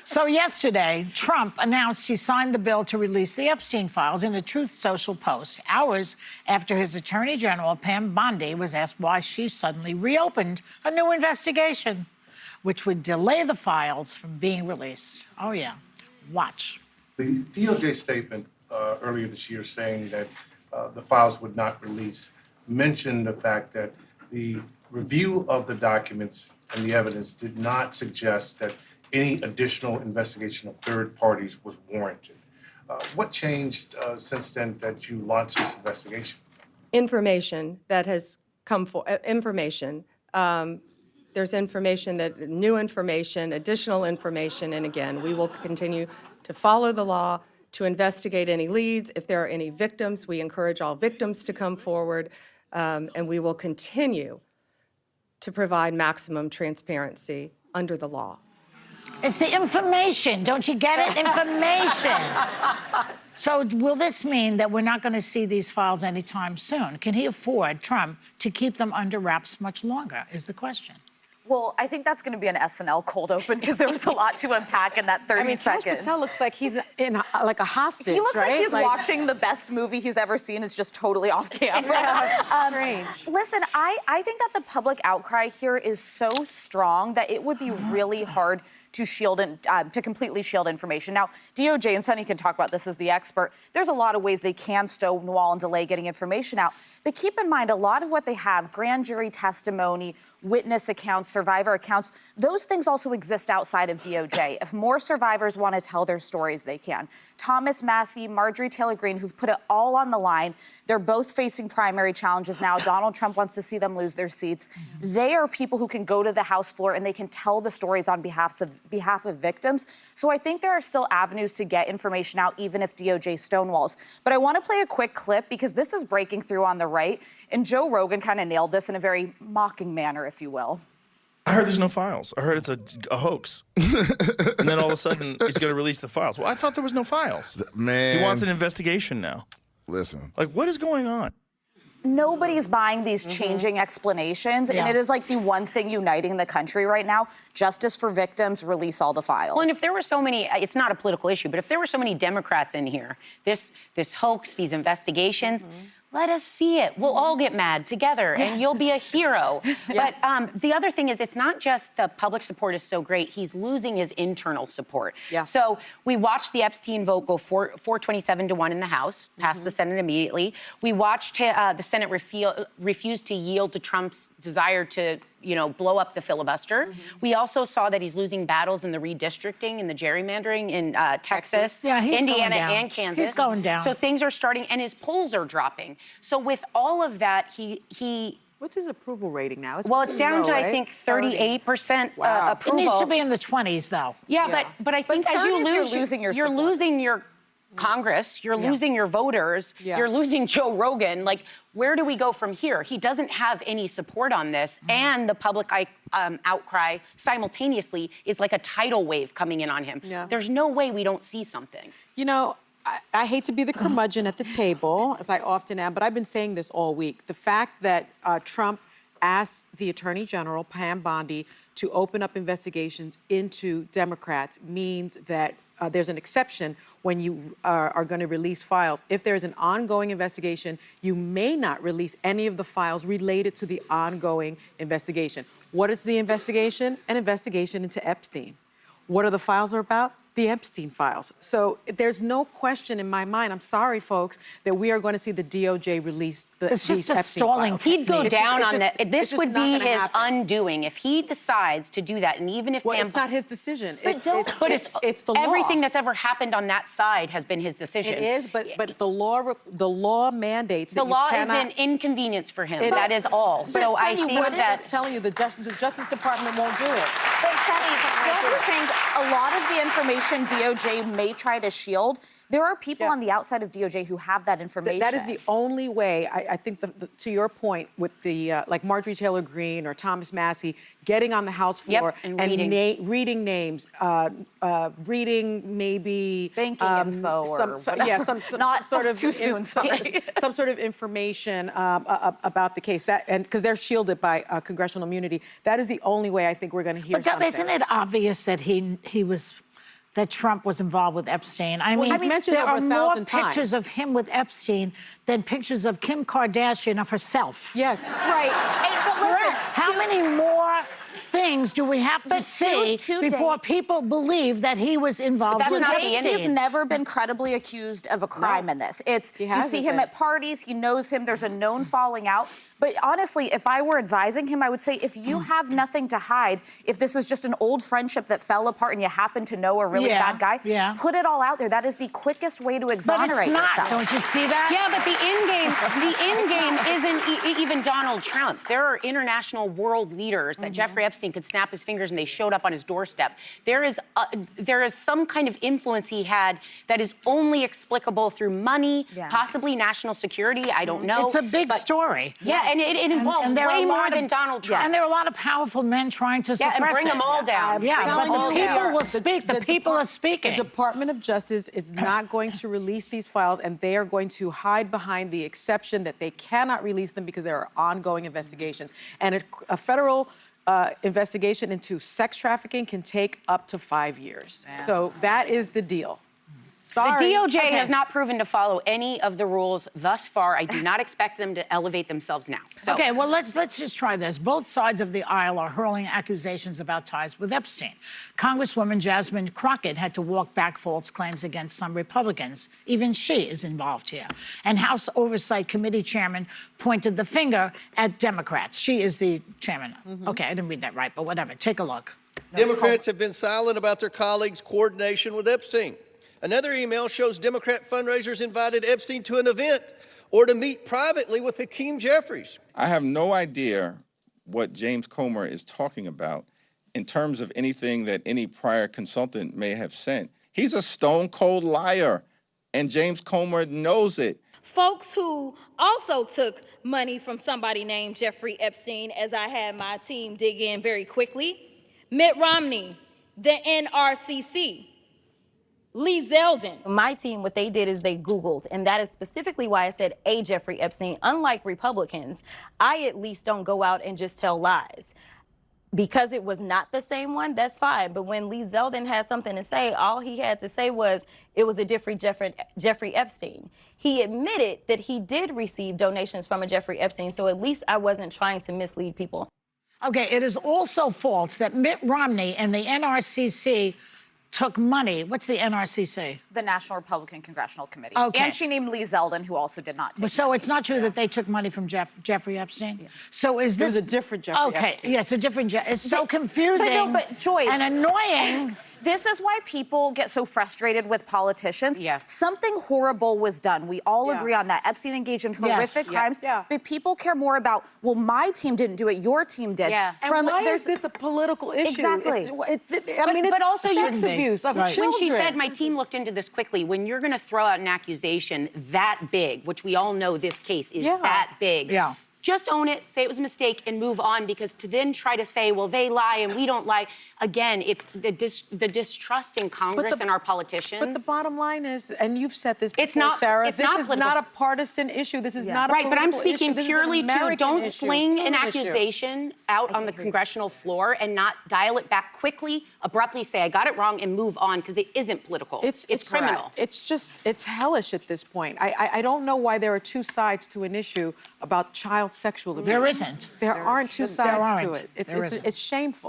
So yesterday, Trump announced he signed the bill to release the Epstein files in a Truth Social post, hours after his Attorney General, Pam Bondi, was asked why she suddenly reopened a new investigation, which would delay the files from being released. Oh, yeah. Watch. The DOJ statement earlier this year saying that the files would not release mentioned the fact that the review of the documents and the evidence did not suggest that any additional investigation of third parties was warranted. What changed since then that you launched this investigation? Information that has come forward, there's information that, new information, additional information, and again, we will continue to follow the law, to investigate any leads. If there are any victims, we encourage all victims to come forward, and we will continue to provide maximum transparency under the law. It's the information. Don't you get it? Information. So will this mean that we're not going to see these files anytime soon? Can he afford, Trump, to keep them under wraps much longer, is the question. Well, I think that's going to be an SNL cold open because there was a lot to unpack in that 30 seconds. Patel looks like he's in like a hostage, He looks right? like he's watching the best movie he's ever seen. It's just totally off camera. Yeah, strange. Listen, I think that the public outcry here is so strong that it would be really hard to shield and to completely shield information. Now, DOJ, and Sonny can talk about this as the expert, there's a lot of ways they can stonewall and delay getting information out. But keep in mind, a lot of what they have, grand jury testimony, witness accounts, survivor accounts, those things also exist outside of DOJ. If more survivors want to tell their stories, they can. Thomas Massie, Marjorie Taylor Greene, who've put it all on the line. They're both facing primary challenges now. Donald Trump wants to see them lose their seats. They are people who can go to the House floor and they can tell the stories on behalf of victims. So I think there are still avenues to get information out, even if DOJ stonewalls. But I want to play a quick clip because this is breaking through on the right. And Joe Rogan kind of nailed this in a very mocking manner, if you will. I heard there's no files. I heard it's a hoax. And then all of a sudden, he's going to release the files. Well, I thought there was no files. Man. He wants an investigation now. Listen. Like, what is going on? Nobody's buying these changing explanations, and it is like the one thing uniting the country right now. Justice for victims, release all the files. Well, and if there were so many, it's not a political issue, but if there were so many Democrats in here, this hoax, these investigations, let us see it. We'll all get mad together, and you'll be a hero. But the other thing is, it's not just the public support is so great, he's losing his internal support. So we watched the Epstein vote go 427 to 1 in the House, pass the Senate immediately. We watched the Senate refuse to yield to Trump's desire to blow up the filibuster. We also saw that he's losing battles in the redistricting and the gerrimandering in Texas, Indiana, and Kansas. He's going down. So things are starting, and his polls are dropping. So with all of that, he What's his approval rating now? well, it's down to, I think, 38% approval. It needs to be in the 20s, though. Yeah, but I think as you lose, you're losing your Congress, you're losing your voters, you're losing Joe Rogan. Like, where do we go from here? He doesn't have any support on this, and the public outcry simultaneously is like a tidal wave coming in on him. There's no way we don't see something. You know, I hate to be the curmudgeon at the table, as I often am, but I've been saying this all week. The fact that Trump asked the Attorney General, Pam Bondi, to open up investigations into Democrats means that there's an exception when you are going to release files. If there's an ongoing investigation, you may not release any of the files related to the ongoing investigation. What is the investigation? An investigation into Epstein. What are the files about? The Epstein files. So there's no question in my mind, I'm sorry, folks, that we are going to see the DOJ release It's just these a Epstein stalling files. He'd go It's down just- on it's that. just- This it's just would not be gonna his happen. undoing if he decides to do that. And even if Well, it's not his decision. But It's the law. Everything that's ever happened on that side has been his decision. It is, but the law mandates The that you law is cannot. an inconvenience for him. It- That is all. But So I Sonny, think what that I'm telling you, the Justice Department won't do it. But Sonny, don't you think a lot of the information DOJ may try to shield, there are people on the outside of DOJ who have that information. That is the only way, I think, to your point, with the, like Marjorie Taylor Greene or Thomas Massie, getting on the House floor and reading. reading names, reading maybe... Banking info or some Not sort of... too soon, sorry. Some sort of information about the case, and because they're shielded by congressional immunity. That is the only way I think we're going to hear something. But isn't it obvious that he was that Trump was involved with Epstein. I mean, he's mentioned there over are more 1,000 pictures times. of him with Epstein than pictures of Kim Kardashian of herself. Yes. Right. But listen, How many more things do we have to But see to before date- people believe that he was involved that's with not the Epstein? He's never been credibly accused of a crime in this. It's you hasn't see him been. at parties, he knows him, there's a known falling out. But honestly, if I were advising him, I would say if you have nothing to hide, if this is just an old friendship that fell apart and you happen to know a really bad guy, put it all out there. That is the quickest way to But exonerate it's not. yourself. Don't you see that? Yeah, but the end game isn't even Donald Trump. There are international world leaders that Jeffrey Epstein could snap his fingers and they showed up on his doorstep. There is some kind of influence he had that is only explicable through money, possibly national security. I don't know. It's a big story. Yeah, and it involves there are way a more lot of- than Donald Trump. And there are a lot of powerful men trying to suppress and bring it. them all down. Yeah, telling but the you, people will speak. The people are speaking. The Department of Justice is not going to release these files, and they are going to hide behind the exception that they cannot release them because there are ongoing investigations. And a federal investigation into sex trafficking can take up to 5 years. So that is the deal. Sorry. The DOJ has not proven to follow any of the rules thus far. I do not expect them to elevate themselves now. So. Okay, well, let's just try this. Both sides of the aisle are hurling accusations about ties with Epstein. Congresswoman Jasmine Crockett had to walk back false claims against some Republicans. Even she is involved here. And House Oversight Committee Chairman pointed the finger at Democrats. She is the chairman. Okay, I didn't read that right, but whatever. Take a look. Democrats have been silent about their colleagues' coordination with Epstein. Another email shows Democrat fundraisers invited Epstein to an event or to meet privately with Hakeem Jeffries. I have no idea what James Comer is talking about in terms of anything that any prior consultant may have sent. He's a stone cold liar, and James Comer knows it. Folks who also took money from somebody named Jeffrey Epstein, as I had my team dig in very quickly. Mitt Romney, the NRCC, Lee Zeldin. My team, what they did is they Googled, and that is specifically why I said a Jeffrey Epstein. Unlike Republicans, I at least don't go out and just tell lies. Because it was not the same one, that's fine. But when Lee Zeldin had something to say, all he had to say was it was a different Jeffrey Epstein. He admitted that he did receive donations from a Jeffrey Epstein, so at least I wasn't trying to mislead people. Okay, it is also false that Mitt Romney and the NRCC took money. What's the NRCC? The National Republican Congressional Committee. Okay. And she named Lee Zeldin, who also did not take So it's not true that they took money from Jeffrey Epstein? Yeah. So is this... There's a different Jeffrey okay, Epstein. yeah, it's a different... It's so confusing but Joy, and annoying. This is why people get so frustrated with politicians. Yeah. Something horrible was done. We all agree on that. Epstein engaged in horrific crimes. But people care more about, well, my team didn't do it, your team did. Yeah. And why is this a political issue? Exactly. I mean, but it's also sex abuse of children. When she said, my team looked into this quickly, when you're going to throw out an accusation that big, which we all know this case is that big, just own it, say it was a mistake, and move on, because to then try to say, well, they lie and we don't lie, again, it's the distrust in Congress and our politicians. But the bottom line is, and you've said this before, It's not- Sarah, it's this not is political. not a partisan issue. This is not a right, but I'm political speaking issue. This is an purely to American don't issue. sling an Issue. accusation out on the congressional floor and not dial it back quickly, abruptly say, I got it wrong, and move on, because it isn't political. It's criminal. Correct. It's just, it's hellish at this point. I don't know why there are two sides to an issue about child sexual abuse. There isn't. There aren't two sides to aren't. it. There isn't. It's shameful.